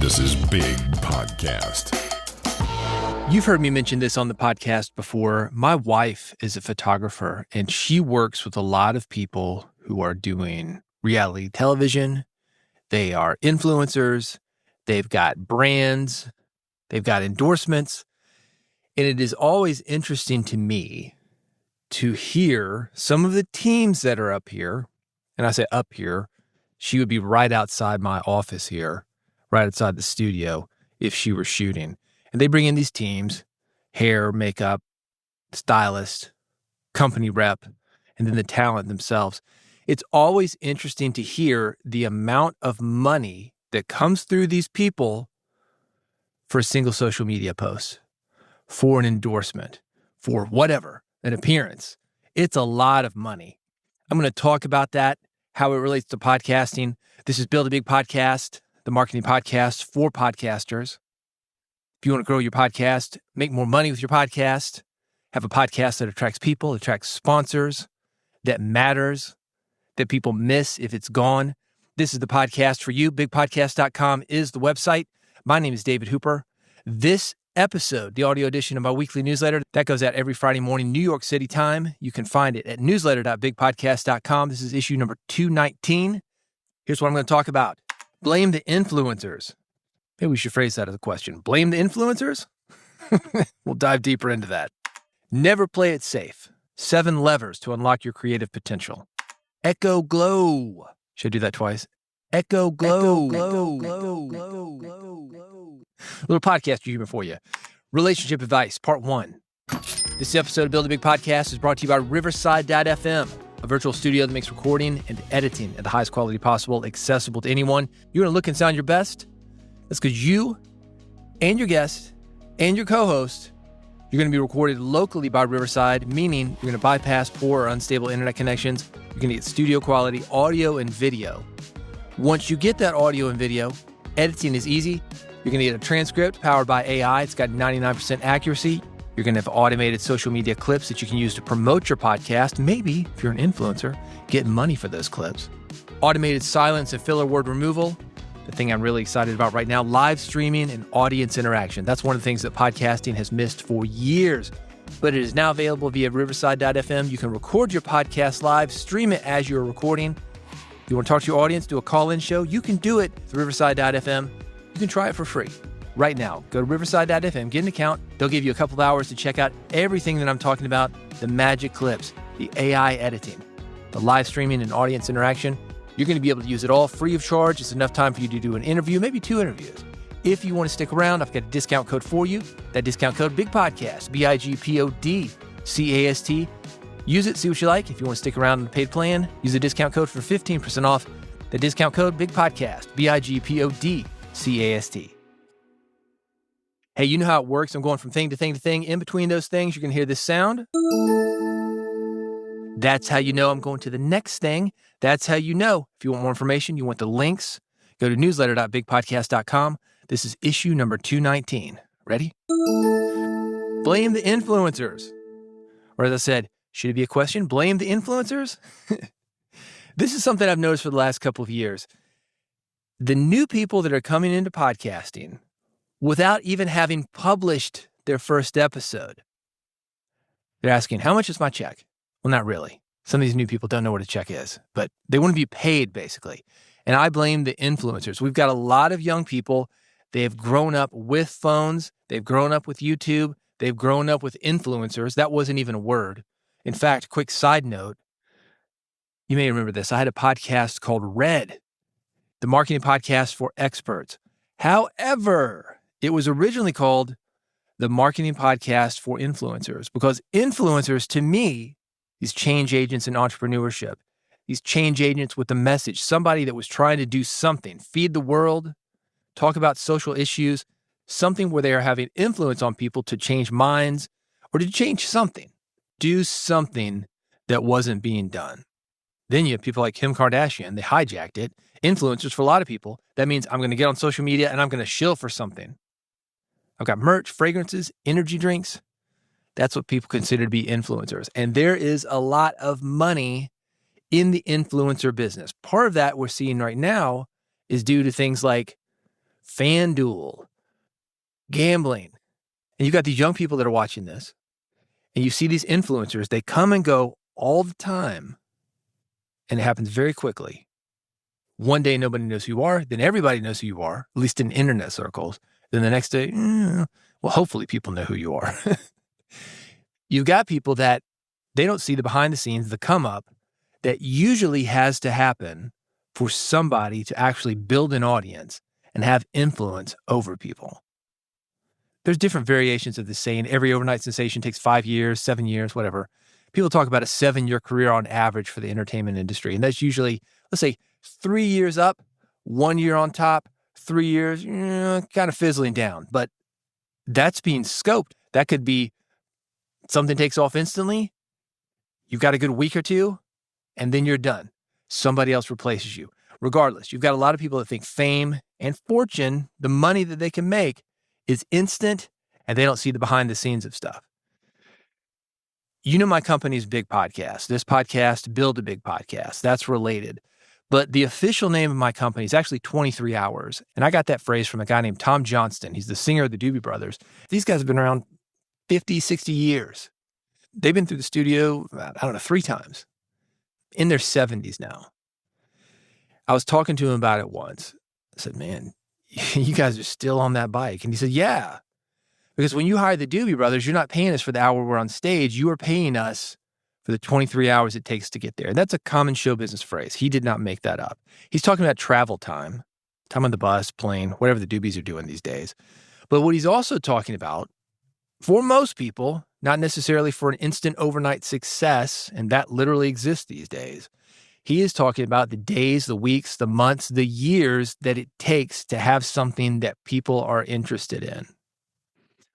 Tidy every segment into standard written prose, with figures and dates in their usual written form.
This is Big Podcast. You've heard me mention this on the podcast before. My wife is a photographer, and she works with a lot of people who are doing reality television. They are influencers. They've got brands. They've got endorsements. And it is always interesting to me to hear some of the teams that are up here. And I say up here, she would be right outside my office here, right outside the studio if she were shooting. And they bring in these teams, hair, makeup, stylist, company rep, and then the talent themselves. It's always interesting to hear the amount of money that comes through these people for a single social media post, for an endorsement, for whatever, an appearance. It's a lot of money. I'm going to talk about that, how it relates to podcasting. This is Build a Big Podcast, the marketing podcast for podcasters. If you want to grow your podcast, make more money with your podcast, have a podcast that attracts people, attracts sponsors, that matters, that people miss if it's gone, this is the podcast for you. BigPodcast.com is the website. My name is David Hooper. This episode, the audio edition of my weekly newsletter, that goes out every Friday morning, New York City time. You can find it at newsletter.bigpodcast.com. This is issue number 219. Here's what I'm going to talk about. Blame the influencers. Maybe we should phrase that as a question. Blame the influencers? We'll dive deeper into that. Never play it safe. 7 levers to unlock your creative potential. Echo Glow. Should I do that twice? Echo Glow. Little podcast humor for you. Relationship advice, part 1. This episode of Build a Big Podcast is brought to you by Riverside.fm, a virtual studio that makes recording and editing at the highest quality possible, accessible to anyone. You want to look and sound your best? That's because you and your guest and your co-host, you're going to be recorded locally by Riverside, meaning you're going to bypass poor or unstable internet connections. You're going to get studio quality audio and video. Once you get that audio and video, editing is easy. You're going to get a transcript powered by AI. It's got 99% accuracy. You're going to have automated social media clips that you can use to promote your podcast. Maybe, if you're an influencer, get money for those clips. Automated silence and filler word removal. The thing I'm really excited about right now, live streaming and audience interaction. That's one of the things that podcasting has missed for years, but it is now available via Riverside.fm. You can record your podcast live, stream it as you're recording. If you want to talk to your audience, do a call-in show, you can do it through Riverside.fm. You can try it for free right now. Go to Riverside.fm, get an account. They'll give you a couple of hours to check out everything that I'm talking about, the magic clips, the AI editing, the live streaming and audience interaction. You're going to be able to use it all free of charge. It's enough time for you to do an interview, maybe 2 interviews. If you want to stick around, I've got a discount code for you. That discount code, Big Podcast, BIGPODCAST. Use it, see what you like. If you want to stick around on the paid plan, use the discount code for 15% off. The discount code, Big Podcast, BIGPODCAST. Hey, you know how it works. I'm going from thing to thing to thing. In between those things, you're going to hear this sound. That's how you know I'm going to the next thing. That's how you know. If you want more information, you want the links, go to newsletter.bigpodcast.com. This is issue number 219. Ready? Blame the influencers. Or as I said, should it be a question? Blame the influencers? This is something I've noticed for the last couple of years. The new people that are coming into podcasting without even having published their first episode, they're asking, how much is my check? Well, not really. Some of these new people don't know what a check is, but they want to be paid, basically. And I blame the influencers. We've got a lot of young people. They have grown up with phones. They've grown up with YouTube. They've grown up with influencers. That wasn't even a word. In fact, quick side note, you may remember this. I had a podcast called Red, the marketing podcast for experts. However, it was originally called the marketing podcast for influencers because influencers, to me, these change agents in entrepreneurship, these change agents with a message, somebody that was trying to do something, feed the world, talk about social issues, something where they are having influence on people to change minds or to change something, do something that wasn't being done. Then you have people like Kim Kardashian, they hijacked it. Influencers for a lot of people, that means I'm going to get on social media and I'm going to shill for something. I've got merch, fragrances, energy drinks. That's what people consider to be influencers. And there is a lot of money in the influencer business. Part of that we're seeing right now is due to things like FanDuel, gambling. And you've got these young people that are watching this, and you see these influencers, they come and go all the time, and it happens very quickly. One day, nobody knows who you are. Then everybody knows who you are, at least in internet circles. Then the next day, well, hopefully people know who you are. You've got people that they don't see the behind the scenes, the come up that usually has to happen for somebody to actually build an audience and have influence over people. There's different variations of this saying. Every overnight sensation takes 5 years, 7 years, whatever. People talk about a 7-year career on average for the entertainment industry. And that's usually, let's say, 3 years up, 1 year on top, 3 years, kind of fizzling down. But that's being scoped. That could be something takes off instantly. You've got a good week or two, and then you're done. Somebody else replaces you. Regardless, you've got a lot of people that think fame and fortune, the money that they can make, is instant, and they don't see the behind the scenes of stuff. You know my company's Big Podcast. This podcast, Build a Big Podcast. That's related. But the official name of my company is actually 23 Hours. And I got that phrase from a guy named Tom Johnston. He's the singer of the Doobie Brothers. These guys have been around 50, 60 years. They've been through the studio, 3 times. In their 70s now. I was talking to him about it once. I said, man, you guys are still on that bike. And he said, yeah. Because when you hire the Doobie Brothers, you're not paying us for the hour we're on stage. You are paying us for the 23 hours it takes to get there. That's a common show business phrase. He did not make that up. He's talking about travel time on the bus, plane, whatever the Doobies are doing these days. But what he's also talking about, for most people, not necessarily for an instant overnight success, and that literally exists these days, he is talking about the days, the weeks, the months, the years that it takes to have something that people are interested in.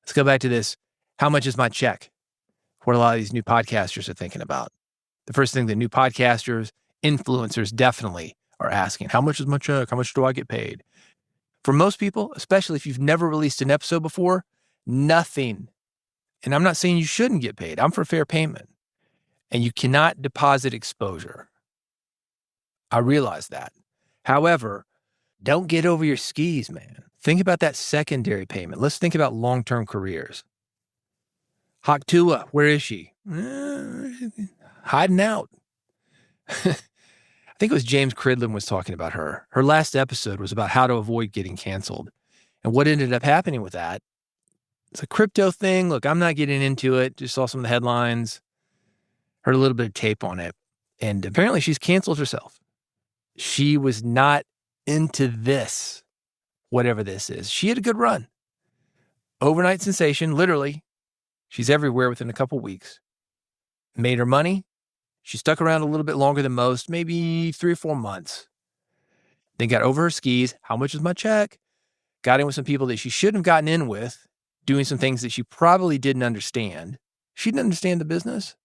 Let's go back to this. How much is my check? What a lot of these new podcasters are thinking about. The first thing that new podcasters, influencers definitely are asking, how much is my check? How much do I get paid? For most people, especially if you've never released an episode before, nothing. And I'm not saying you shouldn't get paid. I'm for fair payment. And you cannot deposit exposure. I realize that. However, don't get over your skis, man. Think about that secondary payment. Let's think about long-term careers. Hak Tua, where is she? Hiding out. I think it was James Cridland was talking about her. Her last episode was about how to avoid getting canceled. And what ended up happening with that, it's a crypto thing. Look, I'm not getting into it. Just saw some of the headlines. Heard a little bit of tape on it. And apparently she's canceled herself. She was not into this, whatever this is. She had a good run. Overnight sensation, literally. She's everywhere within a couple weeks. Made her money. She stuck around a little bit longer than most, maybe 3 or 4 months. Then got over her skis. How much is my check? Got in with some people that she shouldn't have gotten in with, doing some things that she probably didn't understand. She didn't understand the business.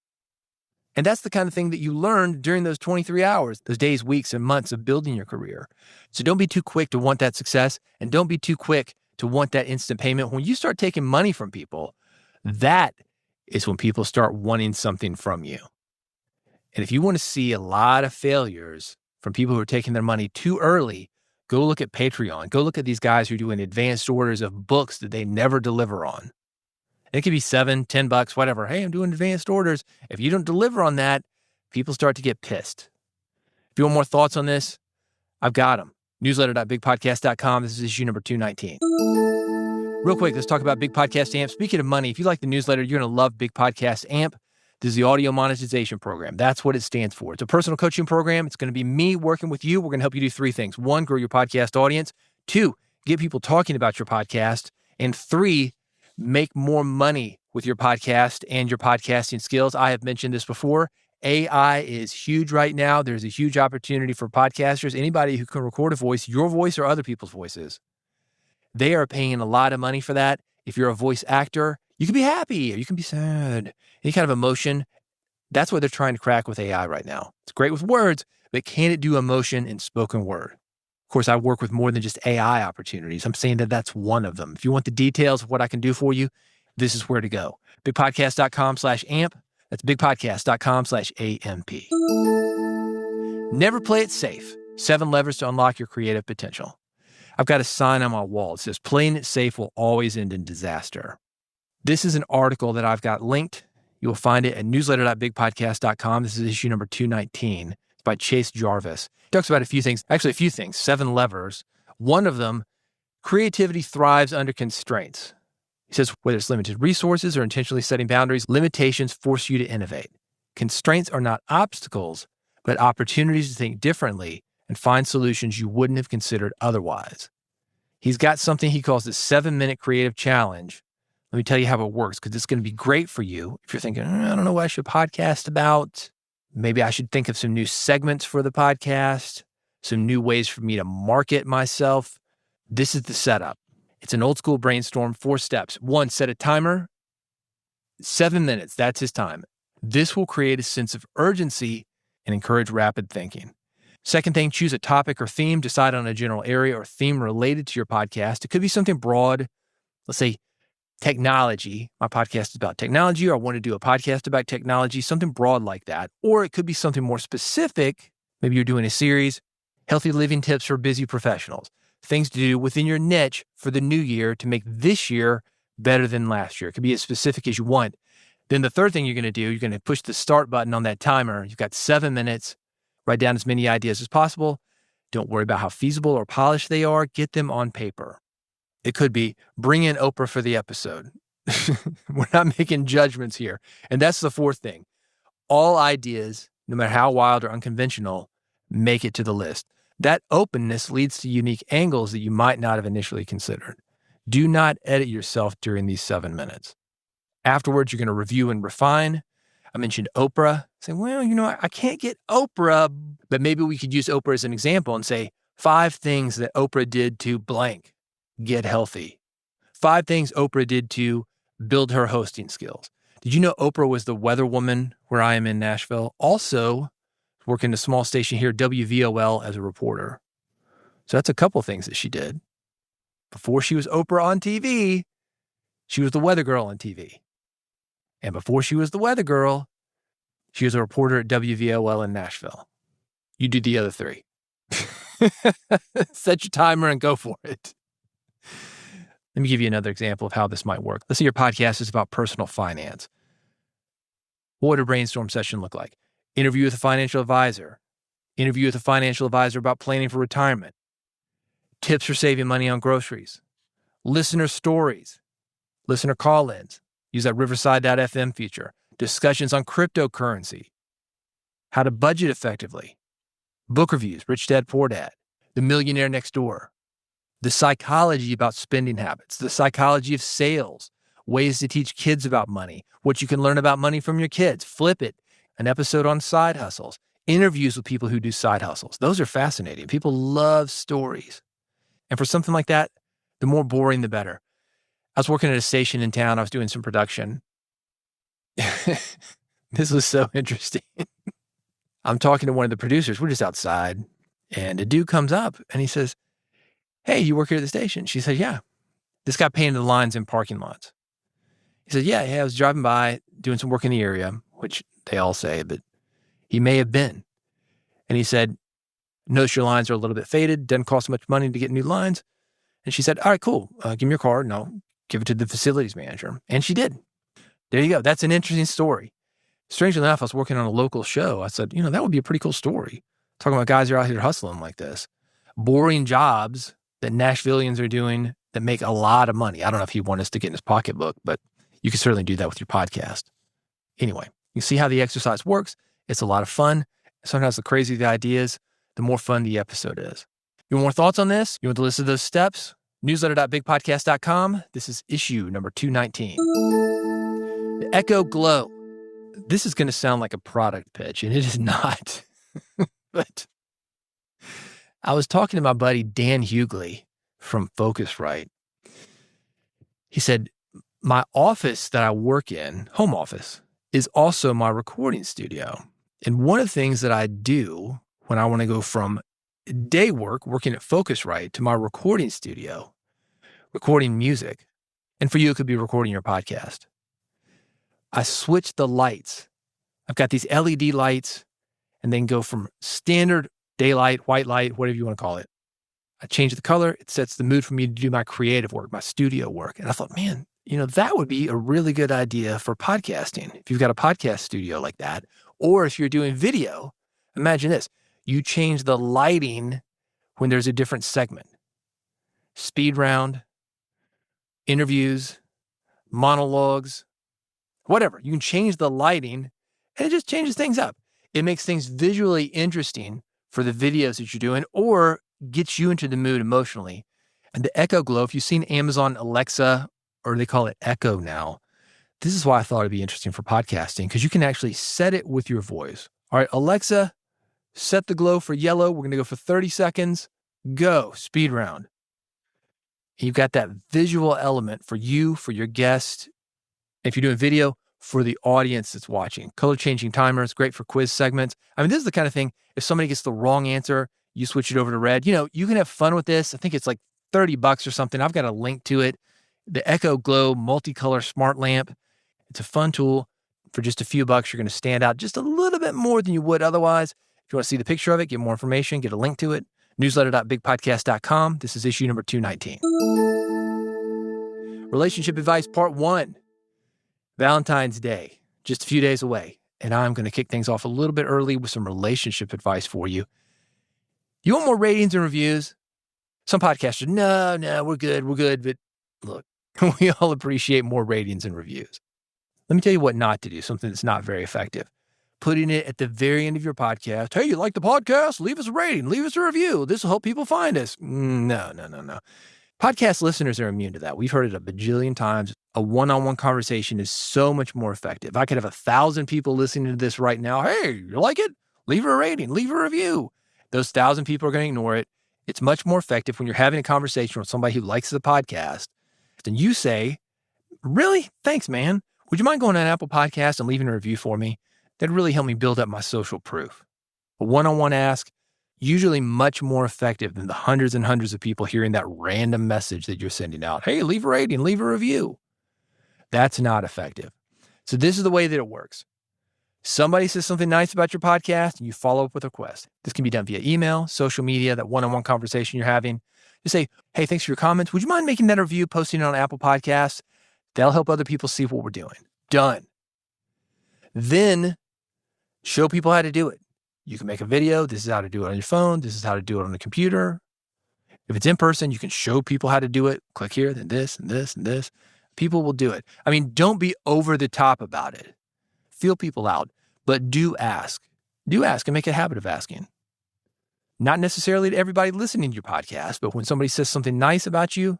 And that's the kind of thing that you learned during those 23 hours, those days, weeks, and months of building your career. So don't be too quick to want that success, and don't be too quick to want that instant payment. When you start taking money from people, that is when people start wanting something from you. And if you want to see a lot of failures from people who are taking their money too early, go look at Patreon. Go look at these guys who are doing advanced orders of books that they never deliver on. It could be $7, $10, whatever. Hey, I'm doing advanced orders. If you don't deliver on that, people start to get pissed. If you want more thoughts on this, I've got them. Newsletter.bigpodcast.com. This is issue number 219. Real quick, let's talk about Big Podcast Amp. Speaking of money, if you like the newsletter, you're going to love Big Podcast Amp. This is the audio monetization program. That's what it stands for. It's a personal coaching program. It's going to be me working with you. We're going to help you do 3 things. 1, grow your podcast audience. 2, get people talking about your podcast. And 3, make more money with your podcast and your podcasting skills. I have mentioned this before. AI is huge right now. There's a huge opportunity for podcasters. Anybody who can record a voice, your voice or other people's voices. They are paying a lot of money for that. If you're a voice actor, you can be happy or you can be sad. Any kind of emotion. That's what they're trying to crack with AI right now. It's great with words, but can it do emotion in spoken word? Of course, I work with more than just AI opportunities. I'm saying that that's one of them. If you want the details of what I can do for you, this is where to go. Bigpodcast.com/amp. That's bigpodcast.com/AMP. Never play it safe. 7 levers to unlock your creative potential. I've got a sign on my wall. It says, playing it safe will always end in disaster. This is an article that I've got linked. You will find it at newsletter.bigpodcast.com. This is issue number 219. It's by Chase Jarvis. He talks about a few things, 7 levers. One of them, creativity thrives under constraints. He says, whether it's limited resources or intentionally setting boundaries, limitations force you to innovate. Constraints are not obstacles, but opportunities to think differently and find solutions you wouldn't have considered otherwise. He's got something he calls the 7-minute creative challenge. Let me tell you how it works, because it's going to be great for you if you're thinking, I don't know what I should podcast about. Maybe I should think of some new segments for the podcast, some new ways for me to market myself. This is the setup. It's an old school brainstorm, 4 steps. 1, set a timer. 7 minutes, that's his time. This will create a sense of urgency and encourage rapid thinking. Second thing, choose a topic or theme. Decide on a general area or theme related to your podcast. It could be something broad. Let's say technology. My podcast is about technology, or I want to do a podcast about technology, something broad like that. Or it could be something more specific. Maybe you're doing a series, healthy living tips for busy professionals. Things to do within your niche for the new year to make this year better than last year. It could be as specific as you want. Then the third thing you're going to do, you're going to push the start button on that timer. You've got 7 minutes. Write down as many ideas as possible. Don't worry about how feasible or polished they are. Get them on paper. It could be bring in Oprah for the episode. We're not making judgments here. And that's the fourth thing. All ideas, no matter how wild or unconventional, make it to the list. That openness leads to unique angles that you might not have initially considered. Do not edit yourself during these 7 minutes. Afterwards, you're going to review and refine. I mentioned Oprah. Say, well, I can't get Oprah, but maybe we could use Oprah as an example and say 5 things that Oprah did to blank. Get healthy. 5 things Oprah did to build her hosting skills. Did you know Oprah was the weather woman where I am in Nashville? Also, working a small station here, WVOL, as a reporter. So that's a couple things that she did. Before she was Oprah on TV, she was the weather girl on TV. And before she was the weather girl, she was a reporter at WVOL in Nashville. You do the other 3. Set your timer and go for it. Let me give you another example of how this might work. Let's say your podcast is about personal finance. What would a brainstorm session look like? Interview with a financial advisor. Interview with a financial advisor about planning for retirement. Tips for saving money on groceries. Listener stories. Listener call-ins. Use that Riverside.fm feature. Discussions on cryptocurrency. How to budget effectively. Book reviews, Rich Dad, Poor Dad. The Millionaire Next Door. The psychology about spending habits. The psychology of sales. Ways to teach kids about money. What you can learn about money from your kids. Flip it. An episode on side hustles. Interviews with people who do side hustles. Those are fascinating. People love stories. And for something like that, the more boring, the better. I was working at a station in town. I was doing some production. This was so interesting. I'm talking to one of the producers. We're just outside. And a dude comes up and he says, hey, you work here at the station? She said, yeah. This guy painted the lines in parking lots. He said, yeah, I was driving by doing some work in the area, which they all say, but he may have been. And he said, notice your lines are a little bit faded. Doesn't cost much money to get new lines. And she said, all right, cool. Give me your card and I'll give it to the facilities manager. And she did. There you go. That's an interesting story. Strangely enough, I was working on a local show. I said, that would be a pretty cool story. Talking about guys who are out here hustling like this. Boring jobs that Nashvillians are doing that make a lot of money. I don't know if he wanted us to get in his pocketbook, but you can certainly do that with your podcast. Anyway, you see how the exercise works. It's a lot of fun. Sometimes the crazier the ideas, the more fun the episode is. You want more thoughts on this? You want the list of those steps? Newsletter.bigpodcast.com. This is issue number 219. The Echo Glow. This is going to sound like a product pitch, and it is not. But I was talking to my buddy Dan Hughley from Focusrite. He said, my office that I work in, home office, is also my recording studio. And one of the things that I do when I want to go from day work, working at Focusrite, to my recording studio, recording music, and for you, it could be recording your podcast. I switch the lights. I've got these LED lights and then go from standard daylight, white light, whatever you want to call it. I change the color. It sets the mood for me to do my creative work, my studio work. And I thought, man, that would be a really good idea for podcasting. If you've got a podcast studio like that, or if you're doing video, imagine this. You change the lighting when there's a different segment. Speed round, interviews, monologues, whatever. You can change the lighting and it just changes things up. It makes things visually interesting for the videos that you're doing or gets you into the mood emotionally. And the Echo Glow, if you've seen Amazon Alexa, or they call it Echo now, this is why I thought it'd be interesting for podcasting, because you can actually set it with your voice. All right, Alexa, set the glow for yellow. We're going to go for 30 seconds. Go, speed round. You've got that visual element for you, for your guest. If you're doing video, for the audience that's watching. Color changing timers, great for quiz segments. I mean, this is the kind of thing, if somebody gets the wrong answer, you switch it over to red. You can have fun with this. I think it's like $30 or something. I've got a link to it. The Echo Glow multicolor smart lamp. It's a fun tool. For just a few bucks, you're going to stand out just a little bit more than you would otherwise. If you want to see the picture of it, get more information, get a link to it. Newsletter.bigpodcast.com. This is issue number 219. Relationship advice part 1. Valentine's Day, just a few days away. And I'm going to kick things off a little bit early with some relationship advice for you. You want more ratings and reviews? Some podcasters, no, we're good. But look, we all appreciate more ratings and reviews. Let me tell you what not to do, something that's not very effective. Putting it at the very end of your podcast. Hey, you like the podcast? Leave us a rating. Leave us a review. This will help people find us. No. Podcast listeners are immune to that. We've heard it a bajillion times. A one-on-one conversation is so much more effective. I could have 1,000 people listening to this right now. Hey, you like it? Leave her a rating. Leave her a review. Those 1,000 people are going to ignore it. It's much more effective when you're having a conversation with somebody who likes the podcast. Then you say, really? Thanks, man. Would you mind going on Apple Podcast and leaving a review for me? That'd really help me build up my social proof. A one-on-one ask, usually much more effective than the hundreds and hundreds of people hearing that random message that you're sending out. Hey, leave a rating, leave a review. That's not effective. So this is the way that it works. Somebody says something nice about your podcast and you follow up with a request. This can be done via email, social media, that one-on-one conversation you're having. Just say, hey, thanks for your comments. Would you mind making that a review, posting it on Apple Podcasts? That'll help other people see what we're doing. Done. Then show people how to do it. You can make a video. This is how to do it on your phone. This is how to do it on the computer. If it's in person, you can show people how to do it. Click here, then this, and this, and this. People will do it. I mean, don't be over the top about it. Feel people out, but do ask. Do ask and make a habit of asking. Not necessarily to everybody listening to your podcast, but when somebody says something nice about you,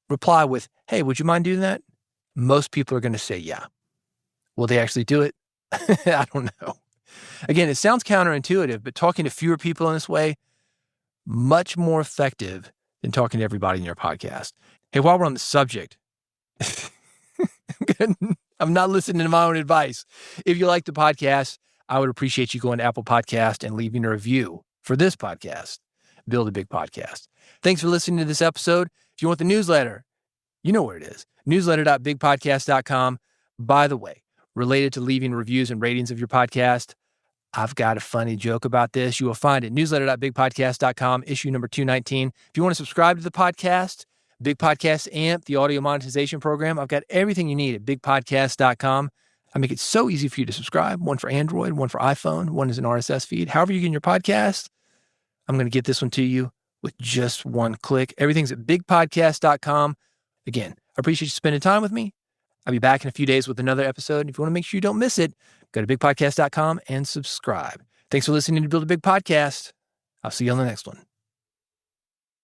reply with, hey, would you mind doing that? Most people are going to say, yeah. Will they actually do it? I don't know. Again, it sounds counterintuitive, but talking to fewer people in this way, much more effective than talking to everybody in your podcast. Hey, while we're on the subject, I'm not listening to my own advice. If you like the podcast, I would appreciate you going to Apple Podcast and leaving a review for this podcast, Build a Big Podcast. Thanks for listening to this episode. If you want the newsletter, you know where it is. Newsletter.bigpodcast.com. By the way, related to leaving reviews and ratings of your podcast, I've got a funny joke about this. You will find it. Newsletter.bigpodcast.com, issue number 219. If you want to subscribe to the podcast, Big Podcast AMP, the audio monetization program, I've got everything you need at bigpodcast.com. I make it so easy for you to subscribe. One for Android, one for iPhone, one is an RSS feed. However you get your podcast, I'm going to get this one to you with just one click. Everything's at bigpodcast.com. Again, I appreciate you spending time with me. I'll be back in a few days with another episode. If you want to make sure you don't miss it, go to bigpodcast.com and subscribe. Thanks for listening to Build a Big Podcast. I'll see you on the next one.